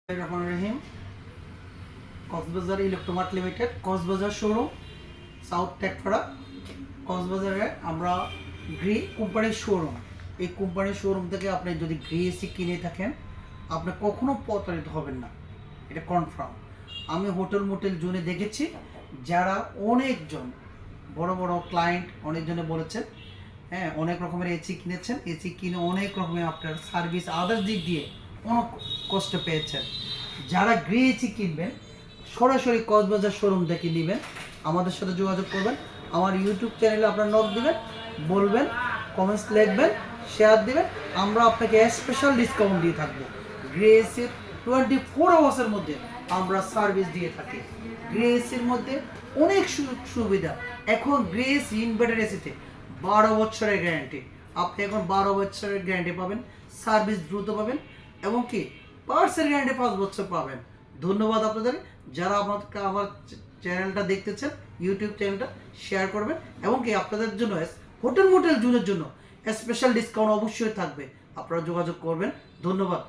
রহিম Cox's Bazar Electromart limited Cox's Bazar showroom south Tekpara কক্সবাজারে আমরা Gree কোম্পানির শোরুম। এই কোম্পানির শোরুম থেকে আপনি যদি গ্রি এসি কিনে থাকেন আপনি কখনো প্রতারিত হবেন না, এটা কনফার্ম। আমি হোটেল মোটেল জোনে দেখেছি, যারা অনেকজন বড় বড় ক্লায়েন্ট অনেকজনে বলেছেন, হ্যাঁ অনেক রকমের এসি কিনেছেন, এসি কিনে অনেক রকমের আপনার সার্ভিস আদার্স দিক দিয়ে অনেক কষ্ট পেয়েছেন। যারা গ্রে এসি কিনবেন সরাসরি কক্সবাজার শোরুম থেকে নেবেন, আমাদের সাথে যোগাযোগ করবেন। আমার ইউটিউব চ্যানেলে আপনার নক দিবেন, বলবেন, কমেন্টস লিখবেন, শেয়ার দিবেন, আমরা আপনাকে স্পেশাল ডিসকাউন্ট দিয়ে থাকবো। গ্রে এসির 24 আওয়ার্সের মধ্যে আমরা সার্ভিস দিয়ে থাকি। গ্রে এসির মধ্যে অনেক সুযোগ সুবিধা। এখন গ্রে এসি ইনভার্টার এসিতে 12 বছরের গ্যারান্টি। আপনি এখন 12 বছরের গ্যারান্টি পাবেন, সার্ভিস দ্রুত পাবেন, এবং কি পার্সের গ্যারান্টি 5 বছর পাবেন। ধন্যবাদ আপনাদের, যারা আমাকে আমার চ্যানেলটা দেখতেছেন, ইউটিউব চ্যানেলটা শেয়ার করবেন, এবং কি আপনাদের জন্য হোটেল মোটেল জোনের জন্য স্পেশাল ডিসকাউন্ট অবশ্যই থাকবে, আপনারা যোগাযোগ করবেন। ধন্যবাদ।